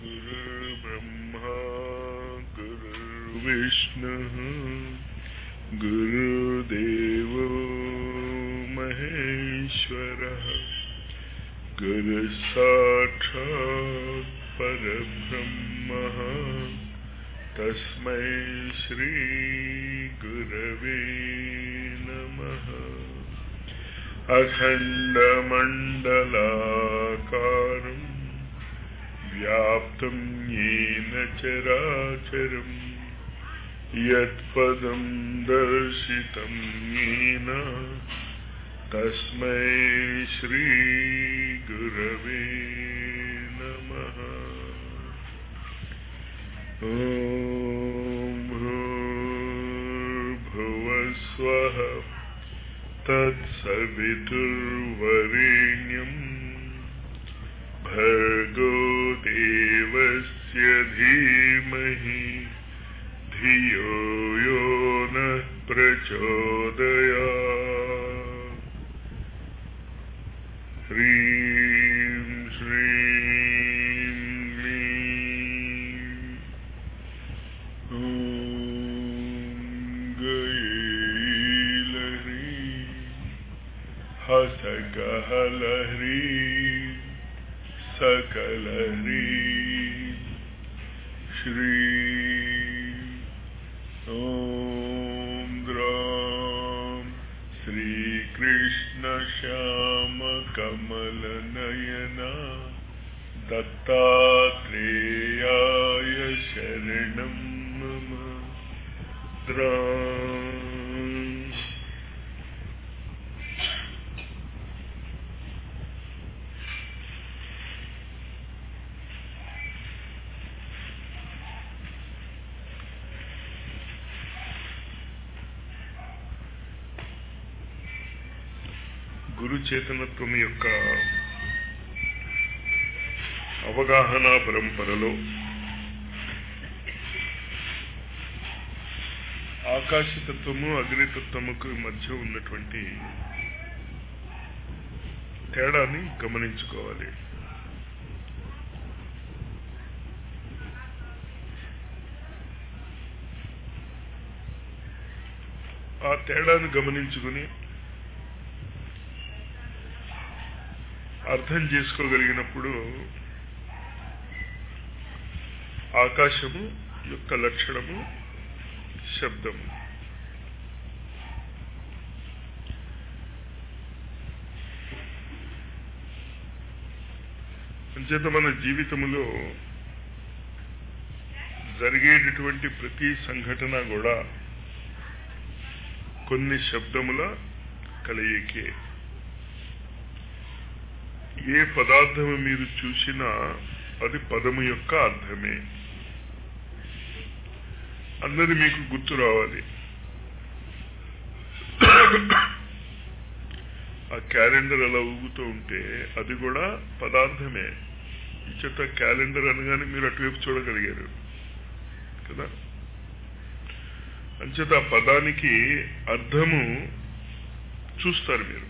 गुरुर्ब्रह्मा गुरुर्विष्णुः गुरुदेवो महेश्वरः गुरुसाक्षात् परब्रह्मः तस्मै श्री गुरवे नमः। अखण्डमण्डलाकारं व्याप्तं येन चराचरं यत्पदं दर्शितं येन तस्मै श्री गुरवे नमः। ॐ भूर्भुवस्वः तत्सवितुर्वरेण्यं भर्गो देवस्य धीमहि धियो यो नः प्रचोदयात्। ह्रीं श्रीं क्लीं ॐ गैलह्रीं हसगहलह्रीं सकलह्रीं श्रीं ॐ द्रां श्रीकृष्णश्यामकमलनयना दत्तात्रेयाय शरणं मम। द्रां గురు చేతనత్వం యొక్క అవగాహన పరంపరలో ఆకాశతత్వము అగ్నితత్వముకు మధ్య ఉన్నటువంటి తేడాని గమనించుకోవాలి. ఆ తేడాను గమనించుకుని అర్థం చేసుకోగలిగినప్పుడు ఆకాశము యొక్క లక్షణము శబ్దము. అంచేత మన జీవితములో జరిగేటటువంటి ప్రతి సంఘటన కూడా కొన్ని శబ్దముల కలయికే. ఏ పదార్థము మీరు చూసినా అది పదము యొక్క అర్థమే అన్నది మీకు గుర్తు రావాలి. ఆ క్యాలెండర్ అలా ఊగుతూ ఉంటే అది కూడా పదార్థమే. ఈ చెత్త క్యాలెండర్ అనగానే మీరు అటువైపు చూడగలిగారు కదా. అంచేత ఆ పదానికి అర్థము చూస్తారు మీరు.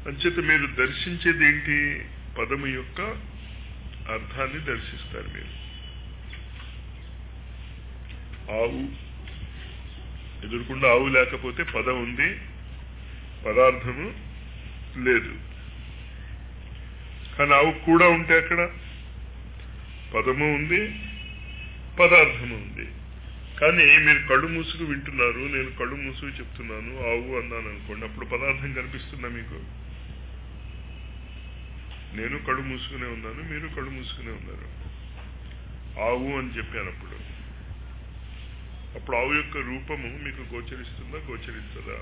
అంచేత మీరు దర్శించేది ఏంటి? పదము యొక్క అర్థాన్ని దర్శిస్తారు మీరు. ఆవు ఎదురుకుండా ఆవు లేకపోతే పదం ఉంది, పదార్థము లేదు. కానీ ఆవు కూడా ఉంటే అక్కడ పదము ఉంది, పదార్థము ఉంది. కానీ మీరు కళ్ళు మూసుకు వింటున్నారు, నేను కళ్ళు మూసుకు చెప్తున్నాను ఆవు అన్నాను అనుకోండి, అప్పుడు పదార్థం కనిపిస్తుందా మీకు? నేను కళ్ళు మూసుకునే ఉన్నాను, మీరు కళ్ళు మూసుకునే ఉన్నారు. ఆవు అని చెప్పానప్పుడు అప్పుడు ఆవు యొక్క రూపము మీకు గోచరిస్తుందా, గోచరిస్తుందా?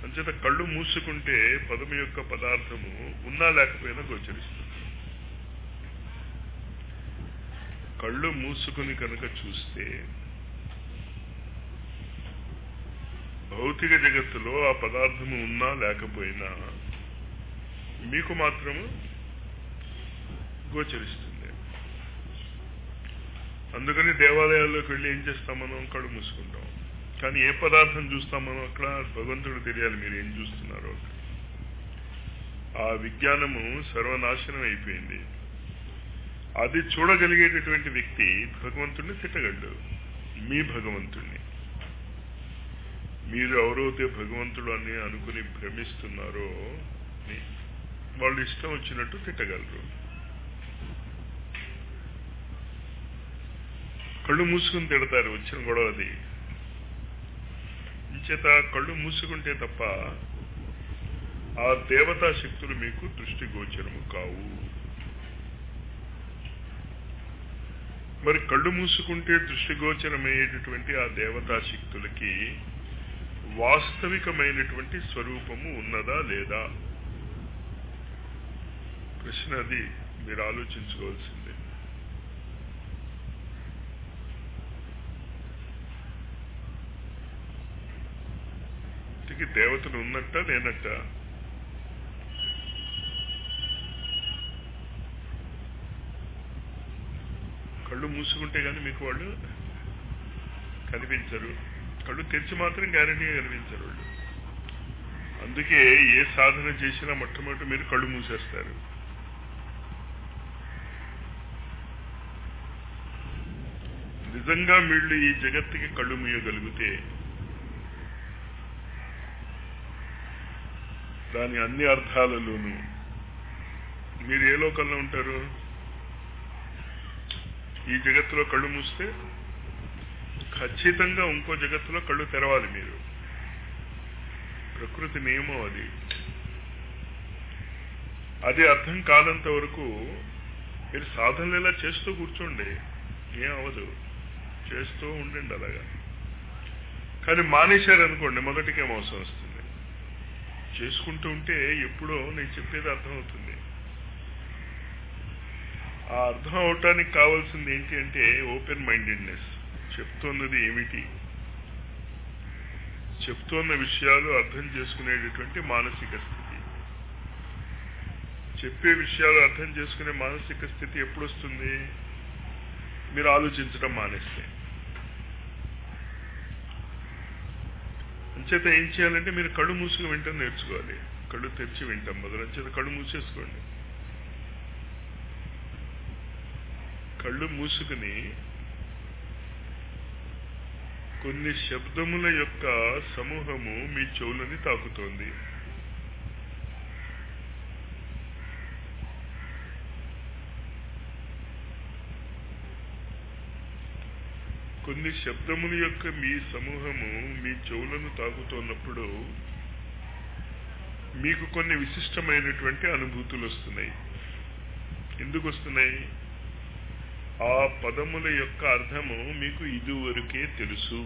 అంచేత కళ్ళు మూసుకుంటే పదము యొక్క పదార్థము ఉన్నా లేకపోయినా గోచరిస్తుంది. కళ్ళు మూసుకుని కనుక చూస్తే భౌతిక జగత్తులో ఆ పదార్థము ఉన్నా లేకపోయినా మీకు మాత్రము గోచరిస్తుంది. అందుకని దేవాలయాల్లోకి వెళ్ళి ఏం చేస్తాం, మనం కళ్ళు మూసుకుంటాం. కానీ ఏ పదార్థం చూస్తాం మనం అక్కడ? భగవంతుడు తెలియాలి మీరు ఏం చూస్తున్నారో. ఆ విజ్ఞానము సర్వనాశనం అయిపోయింది. అది చూడగలిగేటటువంటి వ్యక్తి భగవంతుడిని తిట్టగలడు. మీ భగవంతుడిని మీరు ఎవరైతే భగవంతుడు అని అనుకుని భ్రమిస్తున్నారో వాళ్ళు ఇష్టం వచ్చినట్టు తిట్టగలరు. కళ్ళు మూసుకుని తిడతారు, వచ్చిన గొడవ అది. ఇంచేత కళ్ళు మూసుకుంటే తప్ప ఆ దేవతా శక్తులు మీకు దృష్టి గోచరము కావు. మరి కళ్ళు మూసుకుంటే దృష్టిగోచరమయ్యేటటువంటి ఆ దేవతా శక్తులకి వాస్తవికమైనటువంటి స్వరూపము ఉన్నదా లేదా? ప్రశ్న అది, మీరు ఆలోచించుకోవాల్సింది. దేవతలు ఉన్నట్ట లేనట్ట? కళ్ళు మూసుకుంటే కానీ మీకు వాళ్ళు కనిపించరు, కళ్ళు తెరిచి మాత్రం గ్యారంటీగా కనిపించరు వాళ్ళు. అందుకే ఏ సాధన చేసినా మొట్టమొదటి మీరు కళ్ళు మూసేస్తారు. నిజంగా వీళ్ళు ఈ జగత్తుకి కళ్ళు మూయగలిగితే దాని అన్ని అర్థాలలోనూ మీరు ఏ లోకంలో ఉంటారు? ఈ జగత్తులో కళ్ళు మూస్తే ఖచ్చితంగా ఇంకో జగత్తులో కళ్ళు తెరవాలి మీరు. ప్రకృతి నియమం అది. అది అర్థం కానంత వరకు మీరు సాధనలు ఇలా చేస్తూ కూర్చోండి, ఏం అవ్వదు, చేస్తూ ఉండండి అలాగా. కానీ మానేశారనుకోండి మొదటికేం అవసరం వస్తుంది. చేసుకుంటూ ఉంటే ఎప్పుడో నేను చెప్పేది అర్థమవుతుంది. ఆ అర్థం అవటానికి కావాల్సింది ఏంటి అంటే ఓపెన్ మైండెడ్నెస్. చెప్తున్నది ఏమిటి, చెప్తున్న విషయాలు అర్థం చేసుకునేటటువంటి మానసిక స్థితి. చెప్పే విషయాలు అర్థం చేసుకునే మానసిక స్థితి ఎప్పుడు వస్తుంది? మీరు ఆలోచించడం మానేస్తే. అంచేత ఏం చేయాలంటే మీరు కళ్ళు మూసుకుని వింటాం నేర్చుకోవాలి. కళ్ళు తెరిచి వింటాం మొదలు. అంచేత కళ్ళు మూసేసుకోండి. కళ్ళు మూసుకుని కొన్ని శబ్దముల యొక్క సమూహము మీ చెవులని తాకుతోంది. కొన్ని శబ్దముల యొక్క మీ సమూహము మీ చెవులను తాకుతున్నప్పుడు మీకు కొన్ని విశిష్టమైనటువంటి అనుభూతులు వస్తున్నాయి. ఎందుకు వస్తున్నాయి? ఆ పదముల యొక్క అర్థము మీకు ఇదివరకే తెలుసు.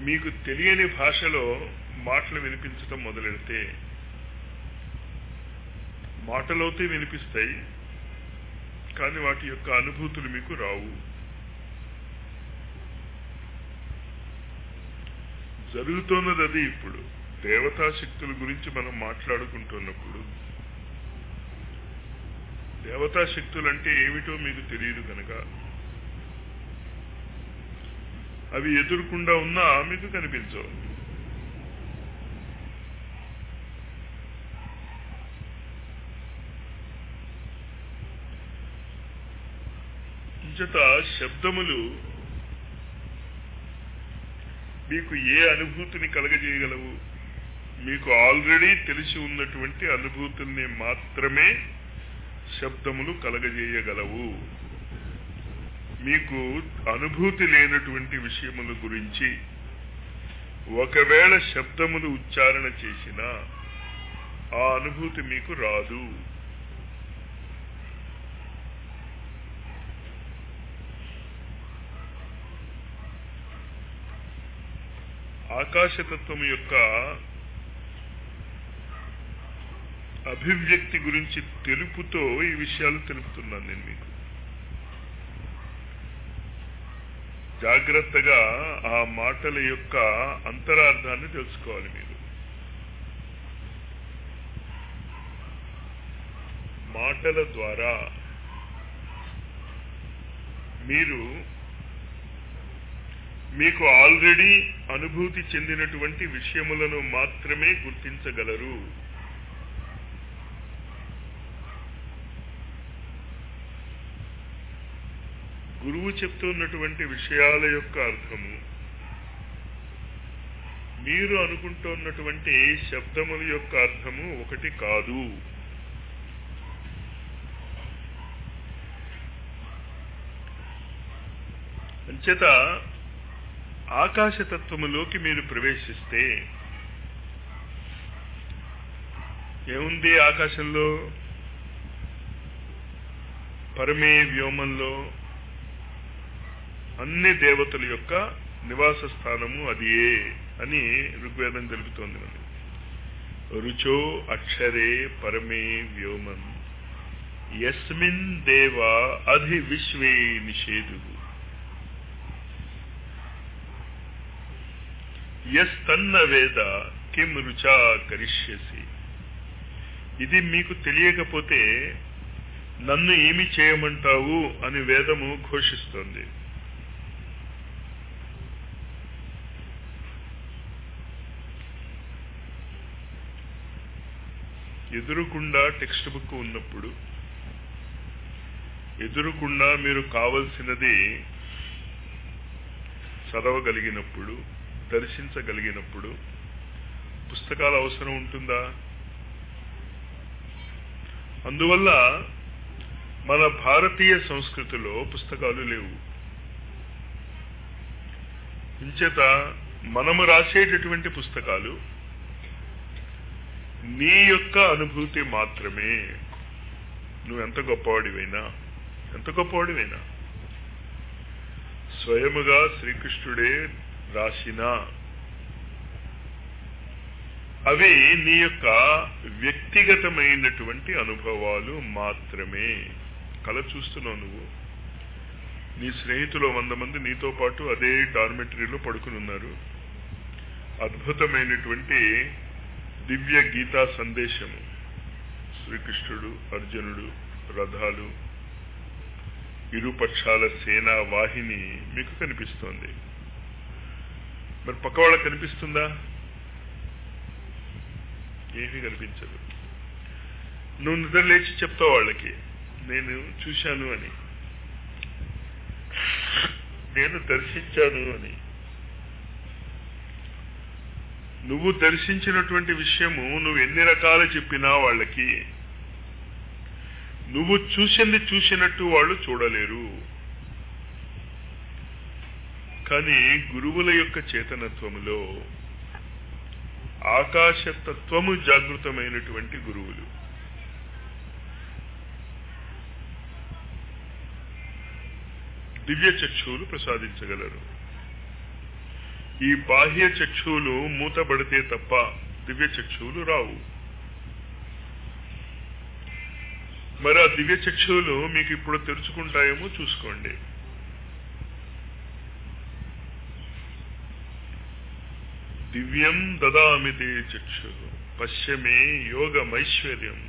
మీకు తెలియని భాషలో మాటలు వినిపించటం మొదలెడితే మాటలవుతే వినిపిస్తాయి, కానీ వాటి యొక్క అనుభూతులు మీకు రావు. జరుగుతున్నది అది. ఇప్పుడు దేవతా శక్తుల గురించి మనం మాట్లాడుకుంటున్నప్పుడు దేవతా శక్తులు అంటే ఏమిటో మీకు తెలియదు కనుక అవి ఎదురుకుండా ఉన్నా మీకు కనిపించవు. ఇంచేత శబ్దములు మీకు ఏ అనుభూతిని కలగజేయగలవు? మీకు ఆల్రెడీ తెలిసి ఉన్నటువంటి అనుభూతుల్ని మాత్రమే శబ్దములు కలగజేయగలవు. మీకు అనుభూతి లేనటువంటి విషయముల గురించి ఒకవేళ శబ్దములు ఉచ్చారణ చేసినా ఆ అనుభూతి మీకు రాదు. ఆకాశతత్వం యొక్క అభివ్యక్తి గురించి తెలుపుతో ఈ విషయాలు తెలుపుతున్నాను నేను మీకు. జాగ్రత్తగా ఆ మాటల యొక్క అంతరార్థాన్ని తెలుసుకోవాలి. మీరు మాటల ద్వారా మీరు మీకు ఆల్రెడీ అనుభూతి చెందినటువంటి విషయములను మాత్రమే గుర్తించగలరు. గురువు చెప్తున్నటువంటి విషయాల యొక్క అర్థము మీరు అనుకుంటున్నటువంటి శబ్దముల యొక్క అర్థము ఒకటి కాదు. అంచేత ఆకాశతత్వములోకి మీరు ప్రవేశిస్తే ఏముంది? ఆకాశంలో, పరమే వ్యోమంలో అన్ని దేవతల యొక్క నివాస స్థానము అదియే అని ఋగ్వేదం తెలుపుతోంది. మనకి రుచో అక్షరే పరమే వ్యోమం యస్మిన్ దేవా అధి విశ్వే నిషేధు యస్తన్న వేద కిం రుచా కరిష్యసి. ఇది మీకు తెలియకపోతే నన్ను ఏమి చేయమంటావు అని వేదము ఘోషిస్తోంది. ఎదురుకుండా టెక్స్ట్ బుక్ ఉన్నప్పుడు, ఎదురుకుండా మీరు కావలసినది చదవగలిగినప్పుడు, దర్శించగలిగినప్పుడు పుస్తకాల అవసరం ఉంటుందా? అందువల్ల మన భారతీయ సంస్కృతిలో పుస్తకాలు లేవు. ఇంచేత మనము రాసేటటువంటి పుస్తకాలు నీ యొక్క అనుభూతి మాత్రమే. నువ్వు ఎంత గొప్పవాడివైనా స్వయముగా శ్రీకృష్ణుడే రాసిన అవి నీ యొక్క వ్యక్తిగతమైనటువంటి అనుభవాలు మాత్రమే. కళ చూస్తున్నావు నువ్వు, నీ స్నేహితులు 100 మంది నీతో పాటు అదే డార్మెటరీలో పడుకుని ఉన్నారు. అద్భుతమైనటువంటి దివ్య గీతా సందేశము, శ్రీకృష్ణుడు, అర్జునుడు, రథాలు, ఇరుపక్షాల సేనా వాహిని మీకు కనిపిస్తోంది. మరి పక్క వాళ్ళకి కనిపిస్తుందా? ఏమీ కనిపించదు. నువ్వు నిద్ర లేచి చెప్తావు వాళ్ళకి, నేను చూశాను అని, నేను దర్శించాను అని. నువ్వు దర్శించినటువంటి విషయము నువ్వు ఎన్ని రకాలు చెప్పినా వాళ్ళకి నువ్వు చూసింది చూసినట్టు వాళ్ళు చూడలేరు. కానీ గురువుల యొక్క చేతనత్వములో ఆకాశతత్వము జాగృతమైనటువంటి గురువులు దివ్య చక్షువులు ప్రసాదించగలరు. ఈ బాహ్య చక్షువులు మూతబడితే తప్ప దివ్య చక్షువులు రావు. మరి ఆ దివ్య చక్షువులు మీకు ఇప్పుడు తెరుచుకుంటాయేమో చూసుకోండి. దివ్యం దదామితే చక్షు పశ్యమే యోగమైశ్వర్యం.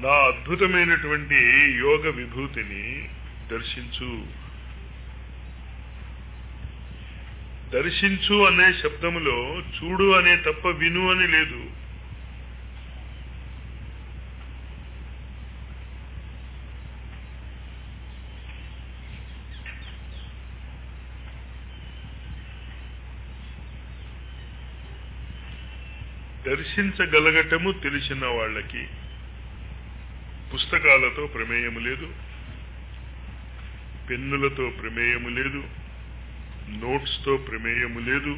నా అద్భుతమైనటువంటి యోగ విభూతిని దర్శించు. దర్శించు అనే శబ్దములో చూడు అనే తప్ప విను అని లేదు. దర్శించగలగటము తెలిసిన వాళ్ళకి పుస్తకాలతో ప్రమేయము లేదు, పెన్నులతో ప్రమేయము లేదు, నోట్స్తో ప్రమేయము లేదు,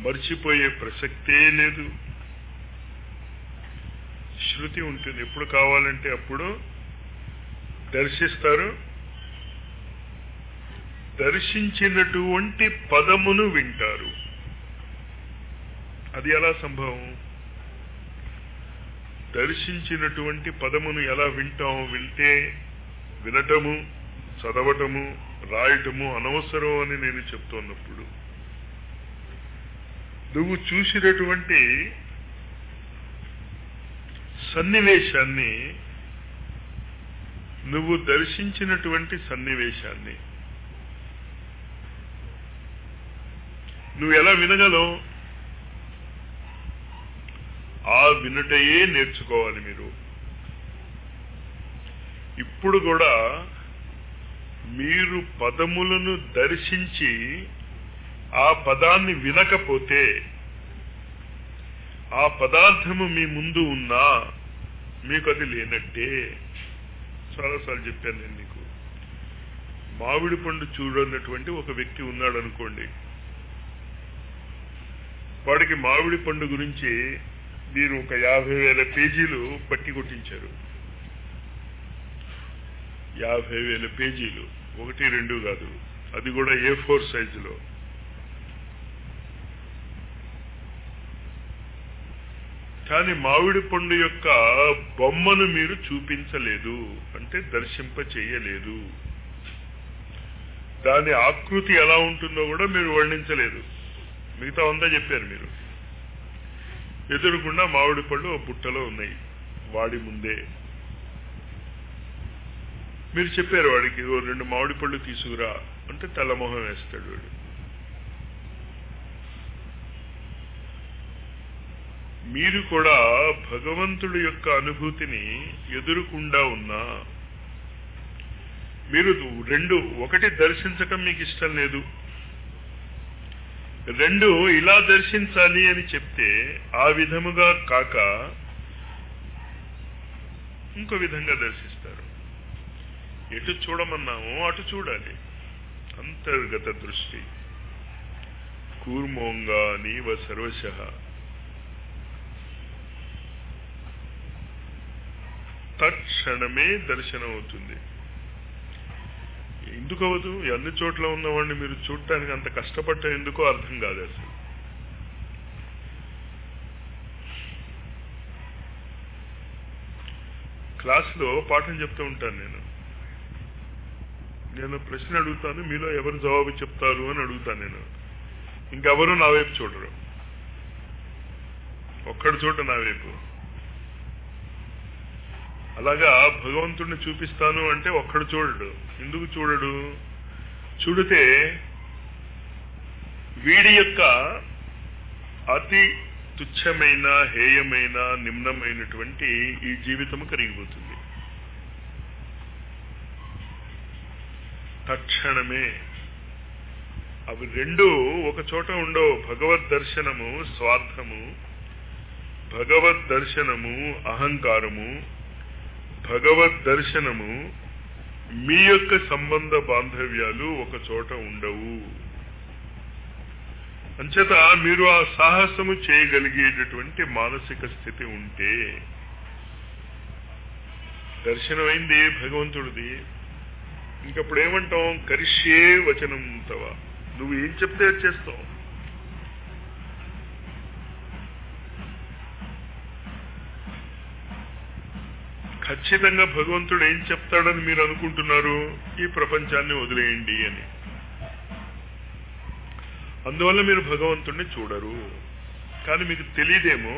మర్చిపోయే ప్రసక్తే లేదు. శృతి ఉంటుంది, ఎప్పుడు కావాలంటే అప్పుడు దర్శిస్తారు. దర్శించినటువంటి పదమును వింటారు. అది ఎలా సంభవం? దర్శించినటువంటి పదమును ఎలా వింటాం? వింటే వినటము చదవటము రాయటము అనవసరం అని నేను చెప్తున్నప్పుడు నువ్వు చూసినటువంటి సన్నివేశాన్ని, నువ్వు దర్శించినటువంటి సన్నివేశాన్ని నువ్వు ఎలా వినగలవు? ఆ వినుటయే నేర్చుకోవాలి మీరు. ఇప్పుడు కూడా మీరు పదములను దర్శించి ఆ పదాన్ని వినకపోతే, ఆ పదార్థము మీ ముందు ఉన్నా మీకు అది లేనట్టే. చాలాసార్లు చెప్పాను నేను నీకు. మామిడి పండు చూడన్నటువంటి ఒక వ్యక్తి ఉన్నాడు అనుకోండి, వాడికి మామిడి పండు గురించి మీరు ఒక 50,000 పేజీలు పట్టి కొట్టించారు. 50,000 పేజీలు, 1-2 కాదు, అది కూడా A4 సైజులో. కానీ మామిడి పండు యొక్క బొమ్మను మీరు చూపించలేదు, అంటే దర్శింప చేయలేదు. దాని ఆకృతి ఎలా ఉంటుందో కూడా మీరు వర్ణించలేదు. మిగతా అంతా చెప్పారు మీరు. ఎదురుకుండా మామిడి పళ్ళు ఒక బుట్టలో ఉన్నాయి వాడి ముందే. మీరు చెప్పారు వాడికి 2 మామిడి పళ్ళు తీసుకురా అంటే తెల్లమొహం వేస్తాడు వాడు. మీరు కూడా భగవంతుడి యొక్క అనుభూతిని ఎదురుకుండా ఉన్నా మీరు 2, 1 దర్శించటం మీకు ఇష్టం లేదు, 2 ఇలా దర్శించాలి అని చెప్తే ఆ విధముగా కాక ఇంకో విధంగా దర్శిస్తారు. ఎటు చూడమన్నామో అటు చూడాలి. అంతర్గత దృష్టి. కూర్మోంగా నీవ సర్వశః. తక్షణమే దర్శనం అవుతుంది. ఎందుకు అవ్వదు? అన్ని చోట్ల ఉన్నవాడిని మీరు చూడటానికి అంత కష్టపడటం ఎందుకో అర్థం కాదు అసలు. క్లాసులో పాఠం చెప్తూ ఉంటాను నేను ప్రశ్న అడుగుతాను, మీలో ఎవరు జవాబు చెప్తారు అని అడుగుతాను నేను. ఇంకెవరు నా వైపు చూడరు, ఒక్కడు చూడ నా వైపు. అలాగా భగవంతుడిని చూపిస్తాను అంటే ఒక్కడు చూడడు. ఎందుకు చూడడు? చూడితే వీడి యొక్క అతి తుచ్చమైన, హేయమైన, నిమ్నమైనటువంటి ఈ జీవితము కరిగిపోతుంది. తక్షణమే అవి 2 ఒక చోట ఉండవు. భగవద్ దర్శనము స్వార్థము, భగవద్ దర్శనము అహంకారము, భగవద్ దర్శనము మీ యొక్క సంబంధ బాంధవ్యాలు ఒక చోట ఉండవు. అంచేత మీరు ఆ సాహసము చేయగలిగేటటువంటి మానసిక స్థితి ఉంటే దర్శనమైంది భగవంతుడిది. ఇంకప్పుడు ఏమంటాం? కరిష్యే వచనం తవ. నువ్వు ఏం చెప్తే చేస్తావు. ఖచ్చితంగా భగవంతుడు ఏం చెప్తాడని మీరు అనుకుంటున్నారు? ఈ ప్రపంచాన్ని వదిలేయండి అని. అందువల్ల మీరు భగవంతుడిని చూడరు. కానీ మీకు తెలియదేమో,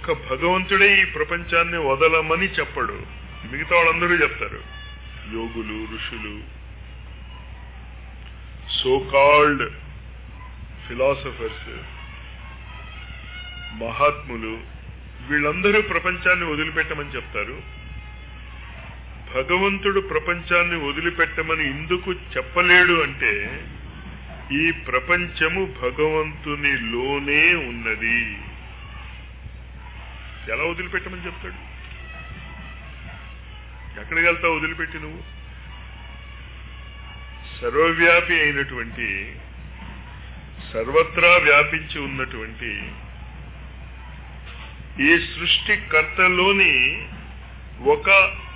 ఒక భగవంతుడే ఈ ప్రపంచాన్ని వదలమని చెప్పడు. మిగతా వాళ్ళందరూ చెప్తారు. యోగులు, ఋషులు, సో కాల్డ్ ఫిలాసఫర్స్, మహాత్ములు, వీళ్ళందరూ ప్రపంచాన్ని వదిలిపెట్టమని చెప్తారు. భగవంతుడు ప్రపంచాన్ని వదిలిపెట్టమని ఎందుకు చెప్పలేడు అంటే, ఈ ప్రపంచము భగవంతునిలోనే ఉన్నది. ఎలా వదిలిపెట్టమని చెప్తాడు? ఎక్కడికి వెళ్తావు వదిలిపెట్టి నువ్వు? సర్వవ్యాపి అయినటువంటి, సర్వత్రా వ్యాపించి ఉన్నటువంటి ఈ సృష్టికర్తలోని ఒక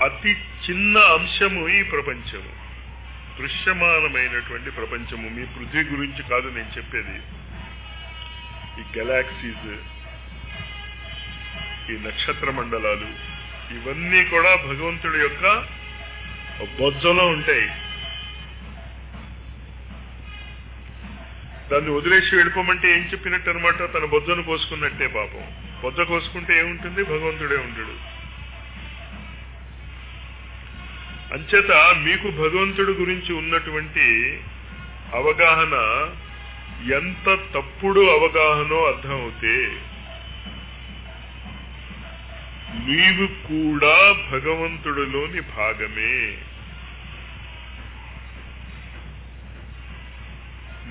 అతి చిన్న అంశము ఈ ప్రపంచము. దృశ్యమానమైనటువంటి ప్రపంచము. మీ పృథ్వీ గురించి కాదు నేను చెప్పేది. ఈ గెలాక్సీస్, ఈ నక్షత్ర మండలాలు, ఇవన్నీ కూడా భగవంతుడి యొక్క బొజ్జలో ఉంటాయి. దాన్ని వదిలేసి వెళ్ళిపోమంటే ఏం చెప్పినట్టు అనమాట? తన బొజ్జను కోసుకున్నట్టే. పాపం బొజ్జ కోసుకుంటే ఏముంటుంది? భగవంతుడే ఉండడు. అంచేత మీకు భగవంతుడి గురించి ఉన్నటువంటి అవగాహన ఎంత తప్పుడు అవగాహనో అర్థమవుతే నీవు కూడా భగవంతుడిలోని భాగమే.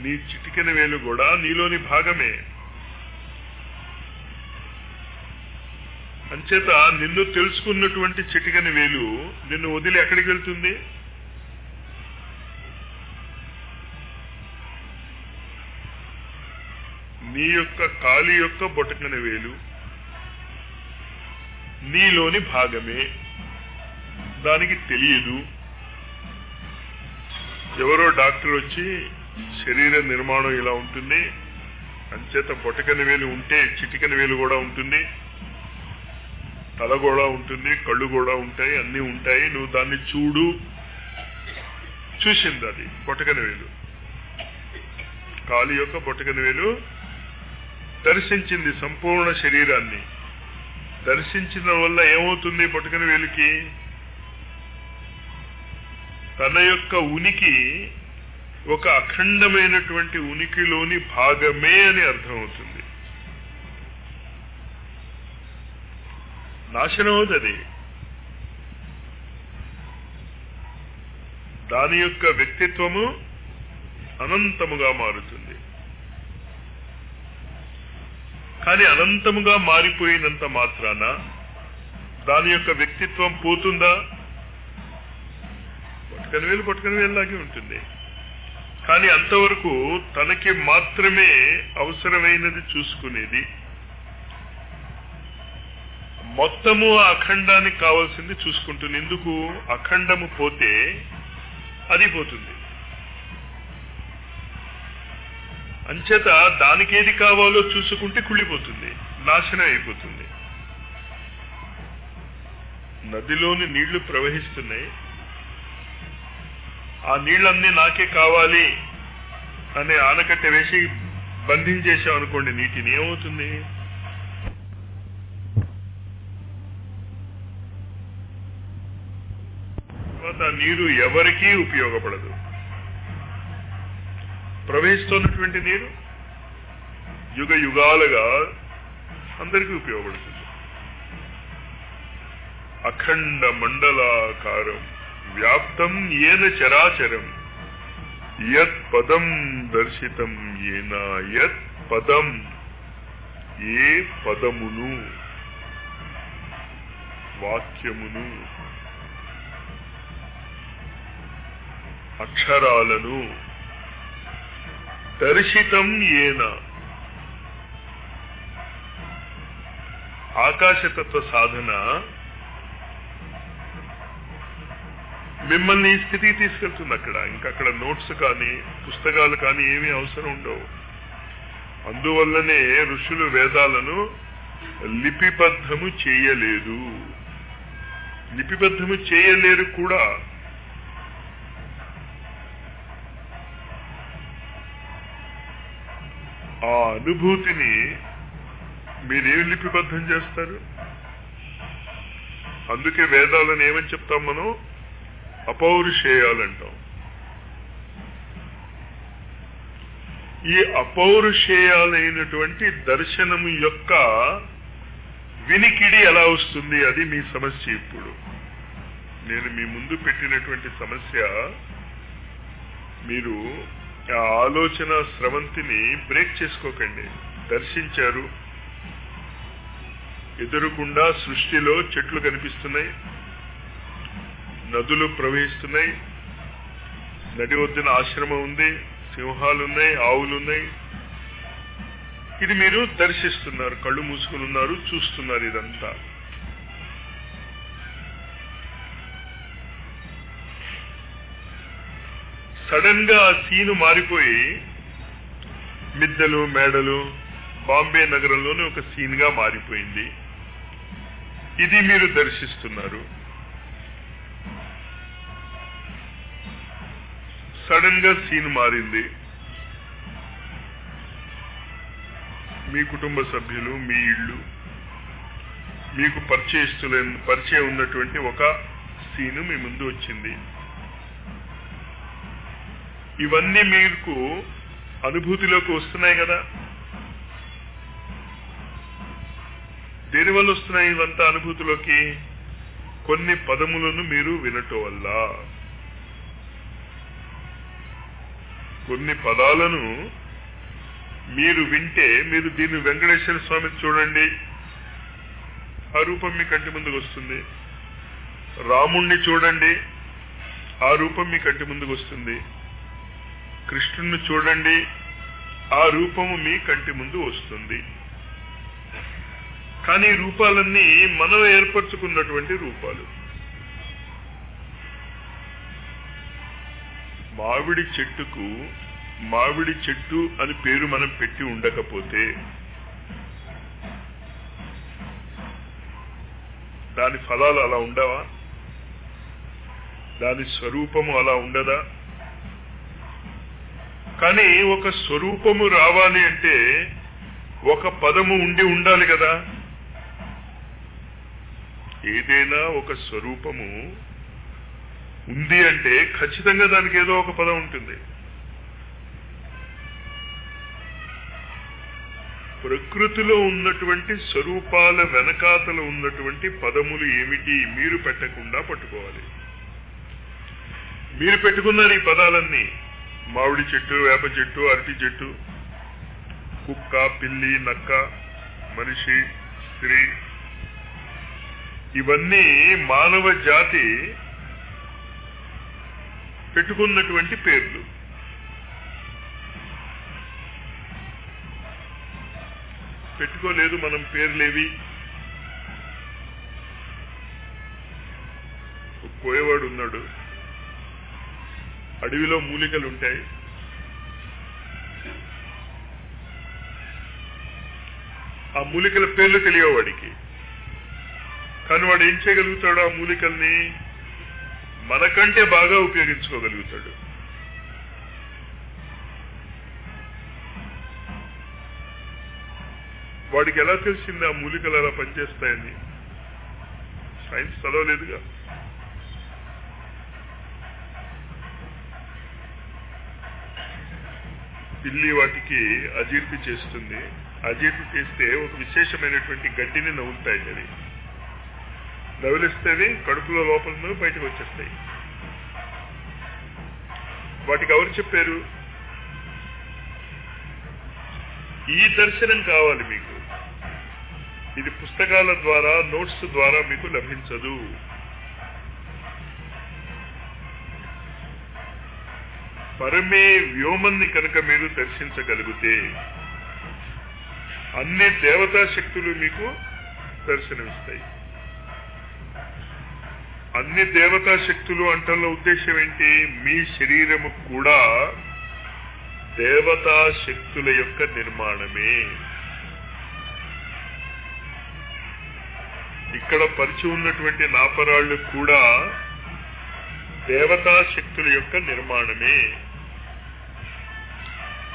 నీ చిటికెన వేలు కూడా నీలోని భాగమే. అంచేత నిన్ను తెలుసుకున్నటువంటి చిటికెన వేలు నిన్ను వదిలి ఎక్కడికి వెళ్తుంది? నీ యొక్క కాలి యొక్క బొటకన వేలు నీలోని భాగమే. దానికి తెలియదు. ఎవరో డాక్టర్ వచ్చి శరీర నిర్మాణం ఇలా ఉంటుంది, అంచేత బొటకన వేలు ఉంటే చిటికెన వేలు కూడా ఉంటుంది, తల కూడా ఉంటుంది, కళ్ళు కూడా ఉంటాయి, అన్నీ ఉంటాయి, నువ్వు దాన్ని చూడు. చూసింది అది బొటకన వేలు. కాలి యొక్క బొటకన వేలు దర్శించింది సంపూర్ణ శరీరాన్ని. దర్శించిన వల్ల ఏమవుతుంది? బొటకన వేలుకి తన యొక్క ఉనికి ఒక అఖండమైనటువంటి ఉనికిలోని భాగమే అని అర్థమవుతుంది. నాశనం అవుతుంది. దాని యొక్క వ్యక్తిత్వము అనంతముగా మారుతుంది. కానీ అనంతముగా మారిపోయినంత మాత్రాన దాని యొక్క వ్యక్తిత్వం పోతుందా? పట్టుకని వేలులాగే ఉంటుంది. కానీ అంతవరకు తనకి మాత్రమే అవసరమైనది చూసుకునేది. మొత్తము ఆ అఖండానికి కావాల్సింది చూసుకుంటుంది. ఎందుకు? అఖండము పోతే అది పోతుంది. అంచేత దానికి ఏది కావాలో చూసుకుంటే కుళ్ళిపోతుంది, నాశనం అయిపోతుంది. నదిలోని నీళ్లు ప్రవహిస్తున్నాయి, ఆ నీళ్ళన్నీ నాకే కావాలి అనే ఆనకట్ట వేసి బంధించేసాం అనుకోండి నీటిని, ఏమవుతుంది? తర్వాత నీరు ఎవరికీ ఉపయోగపడదు. ప్రవహిస్తున్నటువంటి నీరు యుగ యుగాలుగా అందరికీ ఉపయోగపడుతుంది. అఖండ మండలాకారం వ్యాప్తం ఏన చరాచరం యత్ పదం దర్శితం ఏన. యత్ పదం, ఏ పదమును, వాక్యమును, అక్షరాలను దర్శితం ఏన. ఆకాశతత్వ సాధన మిమ్మల్ని ఈ స్థితికి తీసుకెళ్తుంది. అక్కడ నోట్స్ కానీ పుస్తకాలు కానీ ఏమీ అవసరం ఉండవు. అందువల్లనే ఋషులు వేదాలను లిపిబద్ధము చేయలేదు. లిపిబద్ధము చేయలేరు కూడా. ఆ అనుభూతిని మీరేం లిపిబద్ధం చేస్తారు? అందుకే వేదాలను ఏమని చెప్తాం మనం? అపౌరుషేయాలంటాం. ఈ అపౌరుషేయాలైనటువంటి దర్శనము యొక్క వినికిడి ఎలా వస్తుంది? అది మీ సమస్య. ఇప్పుడు నేను మీ ముందు పెట్టినటువంటి సమస్య, మీరు ఆ ఆలోచన స్రవంతిని బ్రేక్ చేసుకోకండి. దర్శించారు, ఎదురుకుండా సృష్టిలో చెట్లు కనిపిస్తున్నాయి, నదులు ప్రవహిస్తున్నాయి, నది ఒడ్డున ఆశ్రమం ఉంది, సింహాలున్నాయి, ఆవులున్నాయి. ఇది మీరు దర్శిస్తున్నారు, కళ్ళు మూసుకుని ఉన్నారు, చూస్తున్నారు. ఇదంతా సడన్ గా ఆ సీను మారిపోయి మిద్దెలు మేడలు బాంబే నగరంలోనే ఒక సీన్ గా మారిపోయింది. ఇది మీరు దర్శిస్తున్నారు. సడన్ గా సీన్ మారింది. మీ కుటుంబ సభ్యులు, మీ ఇళ్ళు, మీకు పరిచయం ఉన్నటువంటి ఒక సీను మీ ముందు వచ్చింది. ఇవన్నీ మీకు అనుభూతిలోకి వస్తున్నాయి కదా. దేనివల్ల వస్తున్నాయి ఇవంతా అనుభూతిలోకి? కొన్ని పదములను మీరు వినటం వల్ల. కొన్ని పదాలను మీరు వింటే, మీరు దీన్ని వెంకటేశ్వర స్వామి చూడండి, ఆ రూపం మీ కంటి ముందుకు వస్తుంది. రాముణ్ణి చూడండి, ఆ రూపం మీ కంటి ముందుకు వస్తుంది. కృష్ణుణ్ణి చూడండి, ఆ రూపము మీ కంటి ముందు వస్తుంది. కానీ ఈ రూపాలన్నీ మనం ఏర్పరచుకున్నటువంటి రూపాలు. మామిడి చెట్టుకు మామిడి చెట్టు అని పేరు మనం పెట్టి ఉండకపోతే దాని ఫలాలు అలా ఉండవా? దాని స్వరూపము అలా ఉండదా? కానీ ఒక స్వరూపము రావాలి అంటే ఒక పదము ఉండాలి కదా. ఏదైనా ఒక స్వరూపము ఉంది అంటే ఖచ్చితంగా దానికి ఏదో ఒక పదం ఉంటుంది. ప్రకృతిలో ఉన్నటువంటి స్వరూపాల వెనకాతలు ఉన్నటువంటి పదములు ఏమిటి మీరు పెట్టకుండా పట్టుకోవాలి. మీరు పెట్టుకున్నారు ఈ పదాలన్నీ. మామిడి చెట్టు, వేప చెట్టు, అరటి చెట్టు, కుక్క, పిల్లి, నక్క, మనిషి, స్త్రీ, ఇవన్నీ మానవ జాతి పెట్టుకున్నటువంటి పేర్లు. పెట్టుకోలేదు మనం పేర్లేవి. కోయవాడు ఉన్నాడు, అడవిలో మూలికలు ఉంటాయి. ఆ మూలికల పేర్లు తెలియవు వాడికి. కానీ వాడు ఏం చేయగలుగుతాడు? ఆ మూలికల్ని మనకంటే బాగా ఉపయోగించుకోగలుగుతాడు. వాడికి ఎలా తెలిసింది ఆ మూలికలు అలా పనిచేస్తాయని? సైన్స్ చదవలేదుగా. పిల్లి వాటికి అజీర్తి చేస్తుంది. అజీర్తి చేస్తే ఒక విశేషమైనటువంటి గడ్డిని నవ్వుతాయి. అది నవ్వులిస్తే కడుపులో లోపల బయటకు వచ్చేస్తాయి. వాటికి ఎవరు చెప్పారు? ఈ దర్శనం కావాలి మీకు. ఇది పుస్తకాల ద్వారా, నోట్స్ ద్వారా మీకు లభించదు. పరమే వ్యోమన్ని కనుక మీరు దర్శించగలిగితే అన్ని దేవతా శక్తులు మీకు దర్శనమిస్తాయి. అన్ని దేవతా శక్తులు అంటల్లో ఉద్దేశం ఏంటి? మీ శరీరము కూడా దేవతా శక్తుల యొక్క నిర్మాణమే. ఇక్కడ పరిచి ఉన్నటువంటి నాపరాళ్ళు కూడా దేవతా శక్తుల యొక్క నిర్మాణమే.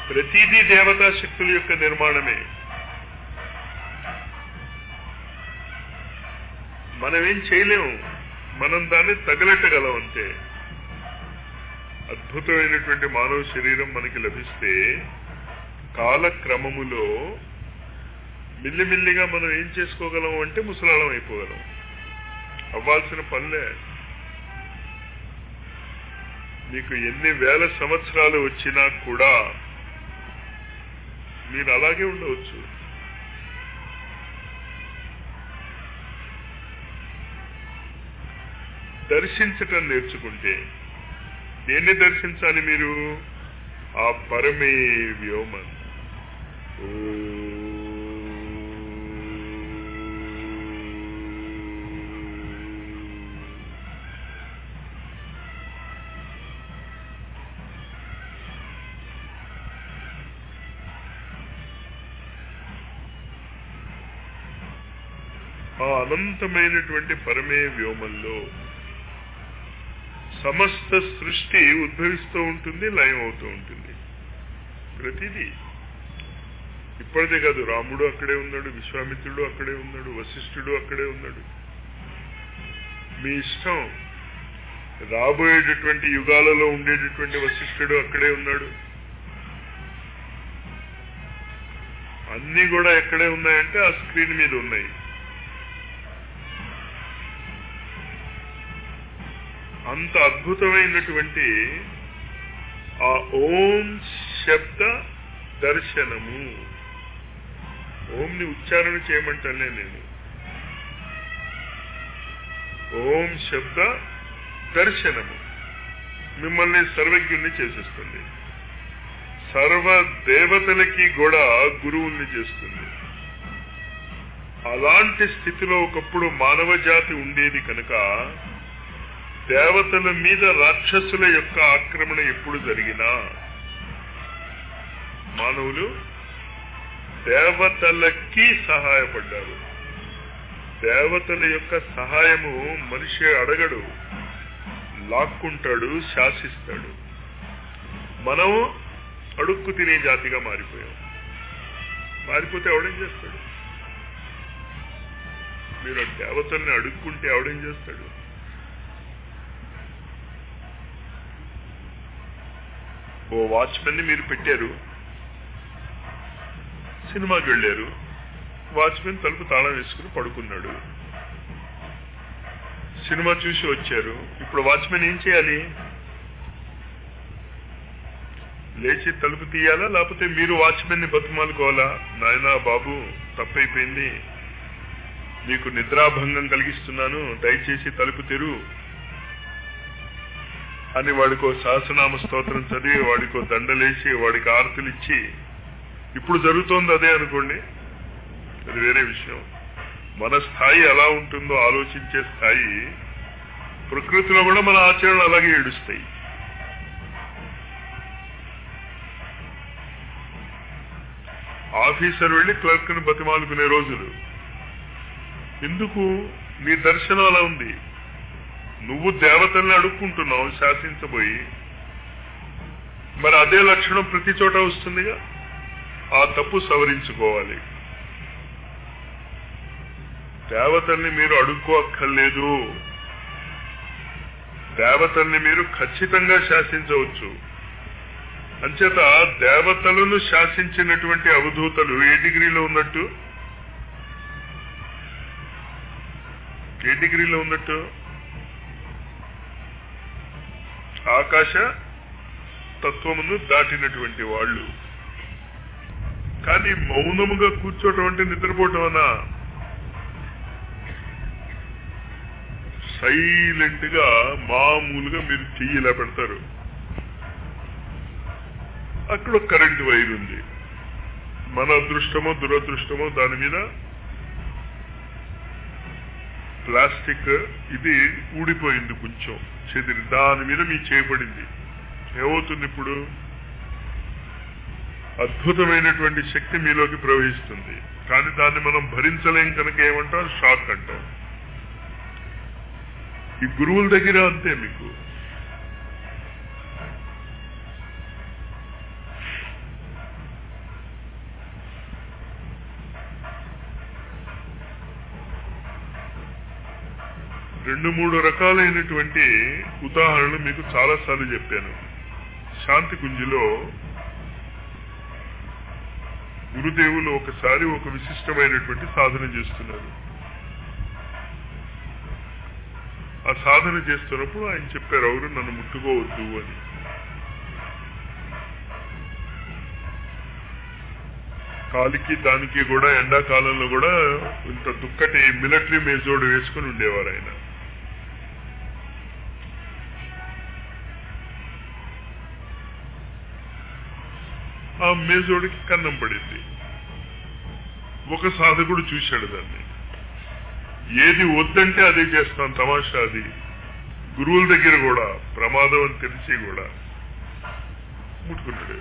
ప్రతిదీ దేవతా శక్తుల యొక్క నిర్మాణమే. మనమేం చేయలేము, మనం దాన్ని తగలెట్టగలం అంతే. అద్భుతమైనటువంటి మానవ శరీరం మనకి లభిస్తే కాలక్రమములో మిల్లిమిల్లిగా మనం ఏం చేసుకోగలం అంటే ముసలాళం అయిపోగలం. అవ్వాల్సిన పనులే. మీకు ఎన్ని వేల సంవత్సరాలు వచ్చినా కూడా మీరు అలాగే ఉండవచ్చు. దర్శించటం నేర్చుకుంటే దేన్ని దర్శించాలి మీరు? ఆ పరమే వ్యోమన్. ఆ అనంతమైనటువంటి పరమే వ్యోమంలో సమస్త సృష్టి ఉద్భవిస్తూ ఉంటుంది, లయం అవుతూ ఉంటుంది. ప్రతిదీ ఇప్పటిదే కాదు, రాముడు అక్కడే ఉన్నాడు, విశ్వామిత్రుడు అక్కడే ఉన్నాడు, వశిష్ఠుడు అక్కడే ఉన్నాడు. మీ ఇష్టం. రాబోయేటటువంటి యుగాలలో ఉండేటటువంటి వశిష్ఠుడు అక్కడే ఉన్నాడు. అన్నీ కూడా ఎక్కడే ఉన్నాయంటే ఆ స్క్రీన్ మీద ఉన్నాయి. అంత అద్భుతమైనటువంటి ఆ ఓం శబ్ద దర్శనము. ఓంని ఉచ్చారణ చేయమంటానే నేను. ఓం శబ్ద దర్శనము మిమ్మల్ని సర్వజ్ఞుల్ని చేసేస్తుంది. సర్వ దేవతలకి కూడా గురువుల్ని చేస్తుంది. అలాంటి స్థితిలో ఒకప్పుడు మానవ జాతి ఉండేది కనుక దేవతల మీద రాక్షసుల యొక్క ఆక్రమణ ఎప్పుడు జరిగినా మానవులు దేవతలకి సహాయపడ్డారు. దేవతల యొక్క సహాయము మనిషి అడగడు, లాక్కుంటాడు, శాసిస్తాడు. మనం అడుక్కు తినే జాతిగా మారిపోయాం. మారిపోతే ఎవడేం చేస్తాడు? మీరు దేవతల్ని అడుక్కుంటే ఎవడేం చేస్తాడు? ఓ వాచ్మెన్ని మీరు పెట్టారు, సినిమాకి వెళ్ళారు, వాచ్మెన్ తలుపు తాళం వేసుకుని పడుకున్నాడు. సినిమా చూసి వచ్చారు. ఇప్పుడు వాచ్మెన్ ఏం చేయాలి? లేచి తలుపు తీయాలా, లేకపోతే మీరు వాచ్మెన్ని బతిమాలుకోవాలా? నాయనా బాబు, తప్పైపోయింది, నీకు నిద్రాభంగం కలిగిస్తున్నాను, దయచేసి తలుపు తెరు అని వాడికో సహస్రనామ స్తోత్రం చదివి, వాడికో దండలేసి, వాడికి ఆరతులు ఇచ్చి, ఇప్పుడు జరుగుతోంది అదే అనుకోండి, అది వేరే విషయం. మన స్థాయి ఎలా ఉంటుందో ఆలోచించే స్థాయి ప్రకృతిలో కూడా మన ఆచరణలు అలాగే ఏడుస్తాయి. ఆఫీసర్ వెళ్ళి క్లర్క్ని బతిమాలుకునే రోజులు. ఎందుకు? నీ దర్శనం అలా ఉంది. నువ్వు దేవతల్ని అడుక్కుంటున్నావు శాసించబోయి. మరి అదే లక్షణం ప్రతి చోట వస్తుందిగా. ఆ తప్పు సవరించుకోవాలి. దేవతల్ని మీరు అడుక్కోక్కర్లేదు. దేవతల్ని మీరు ఖచ్చితంగా శాసించవచ్చు. అంచేత దేవతలను శాసించినటువంటి అవధూతలు ఏ డిగ్రీలో ఉన్నట్టు? ఏ డిగ్రీలో ఉన్నట్టు? ఆకాశ తత్వమును దాటినటువంటి వాళ్ళు. కానీ మౌనముగా కూర్చోవటం అంటే నిద్రపోవటం అనా? సైలెంట్ గా మామూలుగా మీరు చెయ్యిలా పెడతారు, అక్కడ కరెంటు వైర్ ఉంది. మన అదృష్టమో దురదృష్టమో దాని మీద ప్లాస్టిక్ ఇది ఊడిపోయింది, కొంచెం చెదిరి, దాని మీద మీ చేయబడింది. ఏమవుతుంది ఇప్పుడు? అద్భుతమైనటువంటి శక్తి మీలోకి ప్రవహిస్తుంది. కానీ దాన్ని మనం భరించలేం కనుక ఏమంటాం? షాక్ అంటాం. ఈ గురువుల దగ్గర అంతే. మీకు రెండు మూడు రకాలైనటువంటి ఉదాహరణలు మీకు చాలాసార్లు చెప్పాను. శాంతి కుంజిలో గురుదేవులు ఒకసారి ఒక విశిష్టమైనటువంటి సాధన చేస్తున్నారు. ఆ సాధన చేస్తున్నప్పుడు ఆయన చెప్పారు, ఎవరు నన్ను ముట్టుకోవద్దు అని. కాలికి దానికి కూడా ఎండాకాలంలో కూడా ఇంత దుక్కటి మిలిటరీ మేజోడు వేసుకుని ఉండేవారు ఆయన. ఆ మేజోడికి కన్నం పడింది. ఒక సాధకుడు చూశాడు దాన్ని. ఏది వద్దంటే అదే చేస్తాం, తమాషా అది. గురువుల దగ్గర కూడా ప్రమాదం అని తెలిసి కూడా ముట్టుకున్నాడు.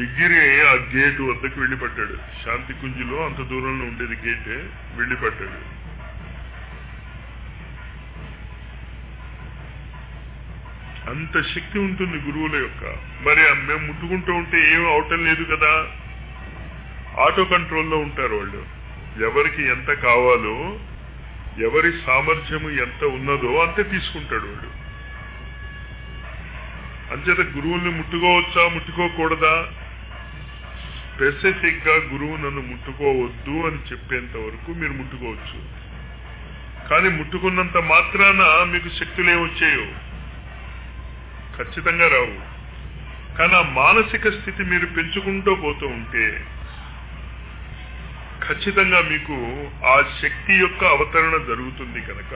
ఎగిరి ఆ గేటు వద్దకు వెళ్ళిపడ్డాడు. శాంతి కుంజిలో అంత దూరంలో ఉండేది గేట్. వెళ్ళిపడ్డాడు. అంత శక్తి ఉంటుంది గురువుల యొక్క. మరి మేము ముట్టుకుంటూ ఉంటే ఏం అవటం లేదు కదా. ఆటో కంట్రోల్లో ఉంటారు వాళ్ళు. ఎవరికి ఎంత కావాలో, ఎవరి సామర్థ్యము ఎంత ఉన్నదో అంతే తీసుకుంటాడు వాడు. అంచేత గురువుల్ని ముట్టుకోవచ్చా ముట్టుకోకూడదా, స్పెసిఫిక్ గా గురువు నన్ను ముట్టుకోవద్దు అని చెప్పేంత వరకు మీరు ముట్టుకోవచ్చు. కానీ ముట్టుకున్నంత మాత్రాన మీకు శక్తులు ఏమొచ్చాయో ఖచ్చితంగా రావు. కానీ ఆ మానసిక స్థితి మీరు పెంచుకుంటూ పోతూ ఉంటే ఖచ్చితంగా మీకు ఆ శక్తి యొక్క అవతరణ జరుగుతుంది. కనుక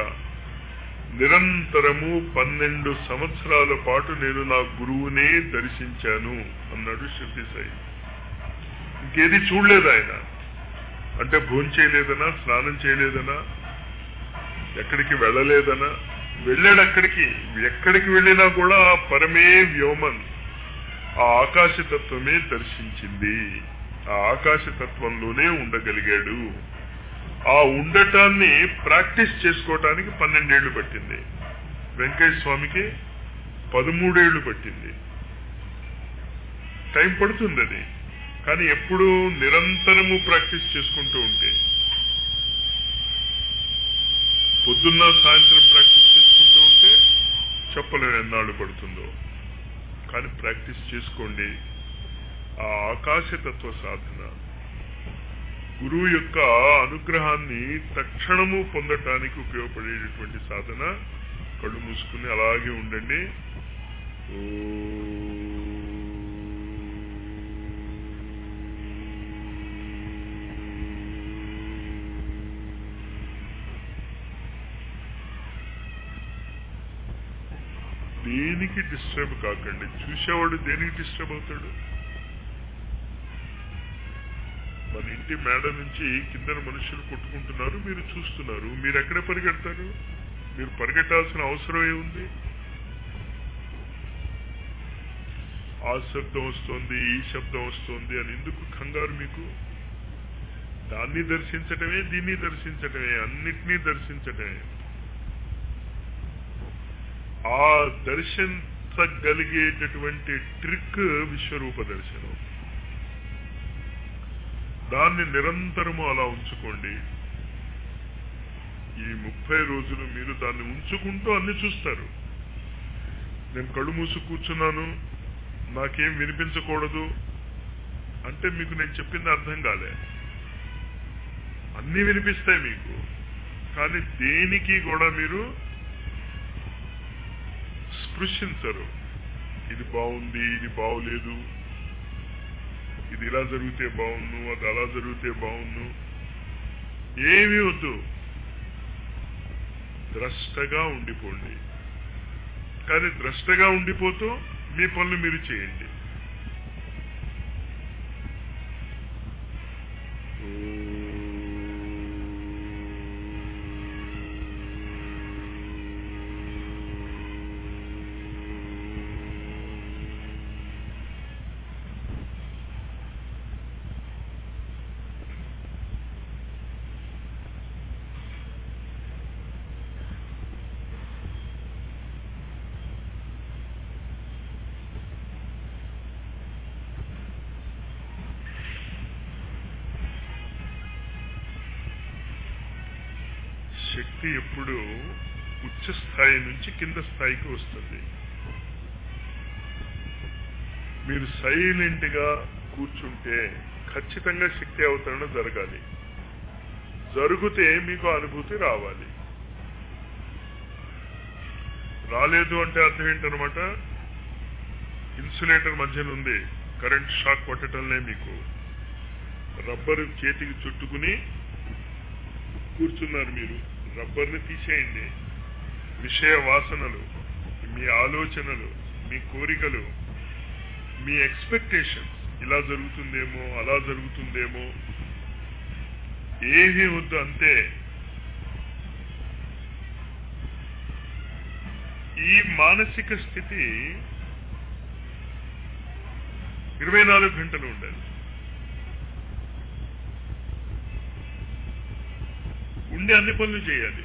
నిరంతరము 12 సంవత్సరాల పాటు నేను నా గురువునే దర్శించాను అన్నాడు షిర్డీ సాయి. ఇంకేది చూడలేదు ఆయన. అంటే భోజనం చేయలేదనా, స్నానం చేయలేదనా, ఎక్కడికి వెళ్ళలేదనా. వెళ్ళాడు అక్కడికి. ఎక్కడికి వెళ్ళినా కూడా పరమే వ్యోమన్, ఆ ఆకాశతత్వమే దర్శించింది. ఆ ఆకాశతత్వంలోనే ఉండగలిగాడు. ఆ ఉండటాన్ని ప్రాక్టీస్ చేసుకోవటానికి 12 ఏళ్లు పట్టింది. వెంకయ్య స్వామికి 13 ఏళ్లు పట్టింది. టైం పడుతుంది అది. కానీ ఎప్పుడు నిరంతరము ప్రాక్టీస్ చేసుకుంటూ ఉంటే, పొద్దున్న సాయంత్రం ప్రాక్టీస్ చేసుకుంటూ ఉంటే చెప్పలేము ఎన్నాళ్ళు పడుతుందో. కానీ ప్రాక్టీస్ చేసుకోండి. ఆ ఆకాశతత్వ సాధన, గురువు యొక్క అనుగ్రహాన్ని తక్షణము పొందటానికి ఉపయోగపడేటటువంటి సాధన. కళ్ళు మూసుకుని అలాగే ఉండండి. దేనికి డిస్టర్బ్ కాకండి. చూసేవాడు దేనికి డిస్టర్బ్ అవుతాడు? మన ఇంటి మేడ నుంచి కింద మనుషులు కొట్టుకుంటున్నారు, మీరు చూస్తున్నారు. మీరు ఎక్కడ పరిగెడతారు? మీరు పరిగెట్టాల్సిన అవసరం ఏముంది? ఆ శబ్దం వస్తోంది, ఈ శబ్దం వస్తోంది అని ఎందుకు కంగారు మీకు? దాన్ని దర్శించటమే, దీన్ని దర్శించటమే, అన్నిటినీ దర్శించటమే. ఆ దర్శించగలిగేటటువంటి ట్రిక్ విశ్వరూప దర్శనం. దాన్ని నిరంతరము అలా ఉంచుకోండి. ఈ 30 రోజులు మీరు దాన్ని ఉంచుకుంటూ అన్ని చూస్తారు. నేను కళ్ళు మూసు కూర్చున్నాను, నాకేం వినిపించకూడదు అంటే మీకు నేను చెప్పింది అర్థం కాలే. అన్నీ వినిపిస్తాయి మీకు, కానీ దేనికి కూడా మీరు స్పృశించరు. ఇది బాగుంది, ఇది బాగులేదు, ఇది ఇలా జరిగితే బాగుండు, అది అలా జరిగితే బాగుండు, ఏమీ వద్దు. ద్రష్టగా ఉండిపోండి. కానీ ద్రష్టగా ఉండిపోతూ మీ పనులు మీరు చేయండి. శక్తి ఎప్పుడు ఉచ్చ స్థాయి నుంచి కింద స్థాయికి వస్తుంది. మీరు సైలెంట్ గా కూర్చుంటే ఖచ్చితంగా శక్తి అవతరణ జరగాలి. జరిగితే మీకు అనుభూతి రావాలి. రాలేదు అంటే అర్థం ఏంటనమాట? ఇన్సులేటర్ మధ్యన ఉంది, కరెంట్ షాక్ కొట్టడంలే. మీకు రబ్బరు చేతికి చుట్టుకుని కూర్చున్నారు. మీరు రబ్బర్ని తీసేయండి. విషయ వాసనలు, మీ ఆలోచనలు, మీ కోరికలు, మీ ఎక్స్పెక్టేషన్స్, ఇలా జరుగుతుందేమో, అలా జరుగుతుందేమో, ఏమీ వద్దు. అంతే. ఈ మానసిక స్థితి 24 గంటలు ఉండాలి. ఉండి అన్ని పనులు చేయాలి.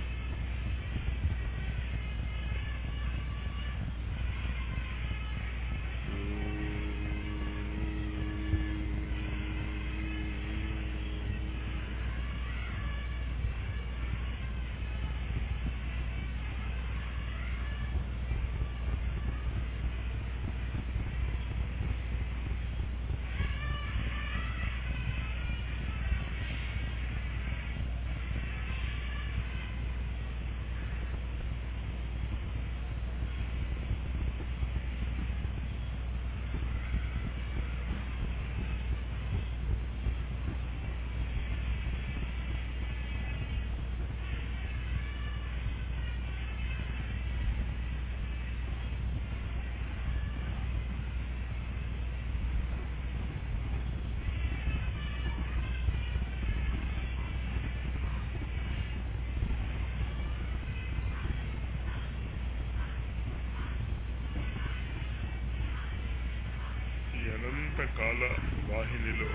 కాల వాహినిలో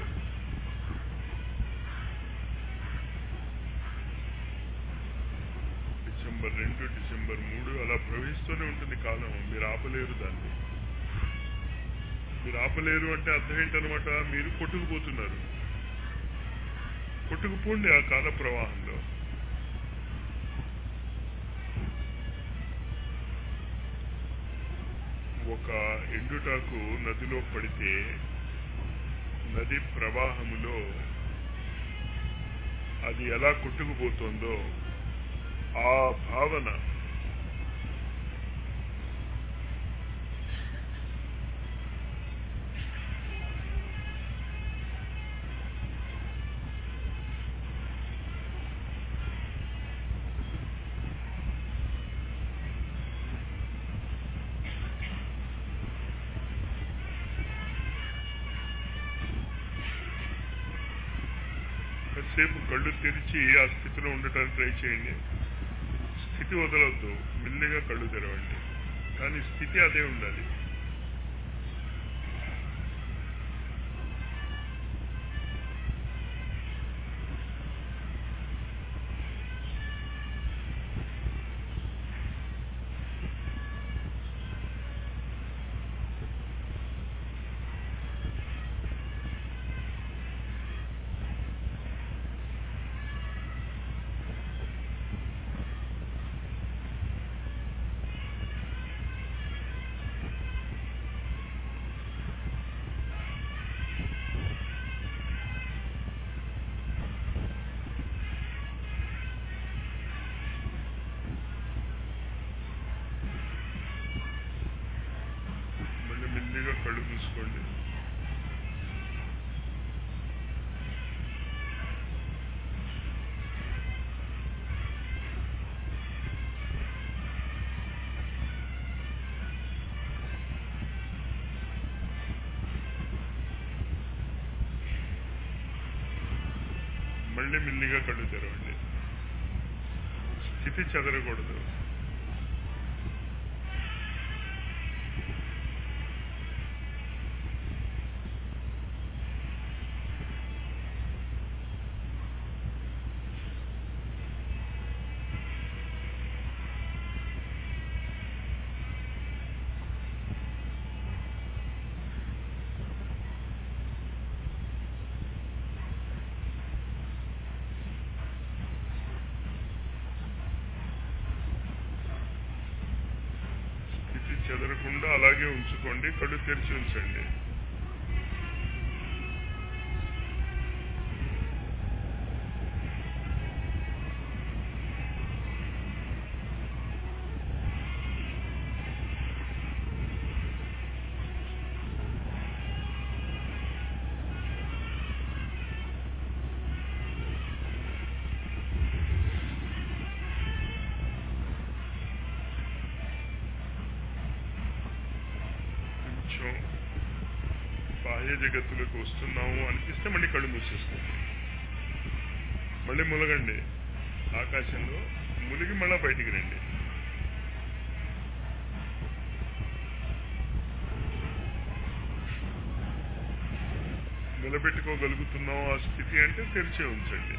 డిసెంబర్ 2, డిసెంబర్ 3 అలా ప్రవహిస్తూనే ఉంటుంది కాలం. మీరు ఆపలేరు దాన్ని. మీరు ఆపలేరు అంటే అర్థం ఏంటనమాట? మీరు కొట్టుకుపోతున్నారు. కొట్టుకుపోండి ఆ కాల ప్రవాహంలో. ఒక ఎండుటాకు నదిలో పడితే నది ప్రవాహములో అది ఎలా కొట్టుకుపోతుందో ఆ భావన కాసేపు కళ్ళు తెరిచి ఆ స్థితిలో ఉండటానికి ట్రై చేయండి. స్థితి వదలొద్దు, మెల్లిగా కళ్ళు తెరవండి. కానీ స్థితి అదే ఉండాలి. మెల్లిగా కళ్ళు మూసుకోండి. మళ్ళీ మెల్లిగా కళ్ళు తెరవండి. స్థితి చెదరకూడదు. చెదరకుండా అలాగే ఉంచుకోండి. కళ్ళు తెరిచి ఉంచండి. బాహ్య జగత్తులకు వస్తున్నాము అనిపిస్తే మళ్ళీ కళ్ళు మూసేసుకోండి. మళ్ళీ ములగండి. ఆకాశంలో ములిగి మళ్ళా బయటికి రండి. నిలబెట్టుకోగలుగుతున్నాం ఆ స్థితి అంటే తెరిచే ఉంచండి.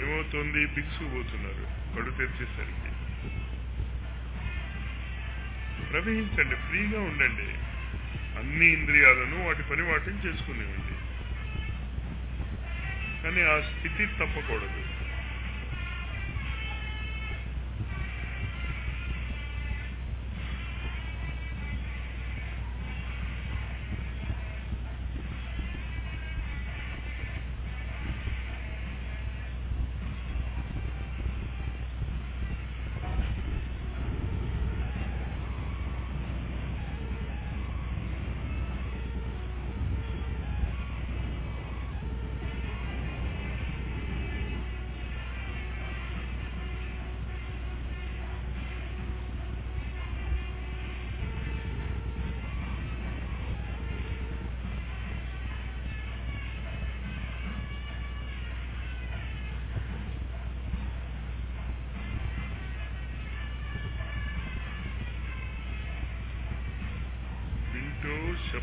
ఏమవుతుంది? బిగుసుకుపోతున్నారు కళ్ళు తెరిచేసరికి. ప్రవహించండి, ఫ్రీగా ఉండండి. అన్ని ఇంద్రియాలను వాటి పని వాటిని చేసుకునేవండి. కానీ ఆ స్థితి తప్పకూడదు.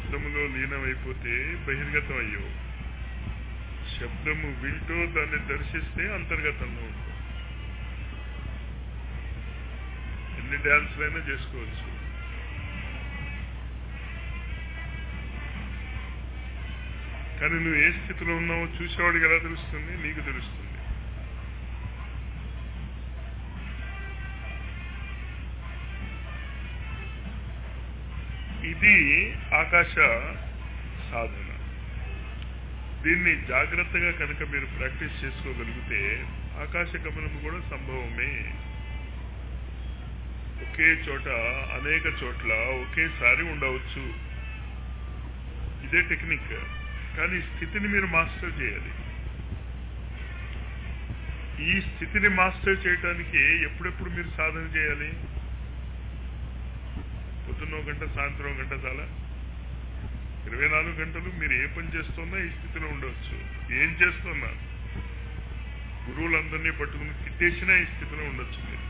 శబ్దములో లీనమైపోతే బహిర్గతం అయ్యవు. శబ్దము వింటూ దాన్ని దర్శిస్తే అంతర్గతంలో ఉంటుంది. ఎన్ని డ్యాన్స్లైనా చేసుకోవచ్చు. కానీ నువ్వు ఏ స్థితిలో ఉన్నావో చూసేవాడికి ఎలా తెలుస్తుంది? నీకు తెలుస్తుంది. ఇది ఆకాశ సాధన. దీన్ని జాగ్రత్తగా కనుక మీరు ప్రాక్టీస్ చేసుకోగలిగితే ఆకాశ గమనము కూడా సంభవమే. ఒకే చోట అనేక చోట్ల ఒకేసారి ఉండవచ్చు. ఇదే టెక్నిక్. కానీ స్థితిని మీరు మాస్టర్ చేయాలి. ఈ స్థితిని మాస్టర్ చేయడానికి ఎప్పుడెప్పుడు మీరు సాధన చేయాలి? పొద్దున్న 1 గంట, సాయంత్రం 1 గంట చాలా. 24 గంటలు మీరు ఏ పని చేస్తున్నా ఈ స్థితిలో ఉండవచ్చు. ఏం చేస్తున్నా గురువులందరినీ పట్టుకుని తిట్టేసినా ఈ స్థితిలో ఉండొచ్చు మీరు.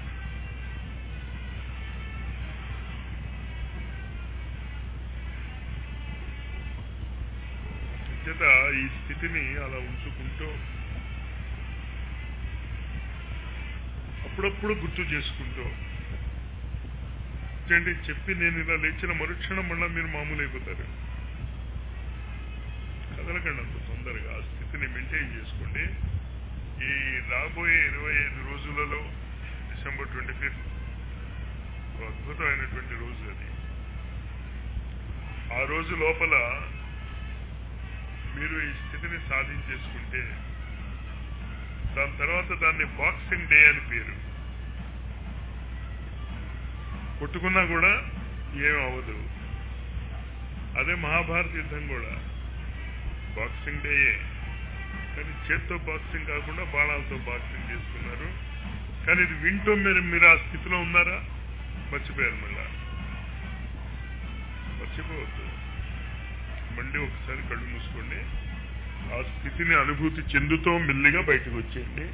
చేత ఈ స్థితిని అలా ఉంచుకుంటూ అప్పుడప్పుడు గుర్తు చేసుకుంటూ చెప్పి నేను ఇలా లేచిన మరుక్షణం మళ్ళా మీరు మామూలు అయిపోతారు. కదలకండి అంత తొందరగా. ఆ స్థితిని మెయింటైన్ చేసుకోండి. ఈ రాబోయే 25 రోజులలో డిసెంబర్ 25 అద్భుతమైనటువంటి రోజు అది. ఆ రోజు లోపల మీరు ఈ స్థితిని సాధించేసుకుంటే దాని తర్వాత దాన్ని బాక్సింగ్ డే అని పేరు. కొట్టుకున్నా కూడా ఏం అవ్వదు. అదే మహాభారత యుద్ధం కూడా బాక్సింగ్ డేయే. కానీ చేత్తో బాక్సింగ్ కాకుండా బాణాలతో బాక్సింగ్ చేసుకున్నారు. కానీ ఇది వింటూ మీరు ఆ స్థితిలో ఉన్నారా? మర్చిపోయారు. మళ్ళా మర్చిపోవద్దు. మళ్ళీ ఒకసారి కళ్ళు మూసుకోండి. ఆ స్థితిని అనుభూతి చెందుతూ మెల్లిగా బయటకు వచ్చేయండి.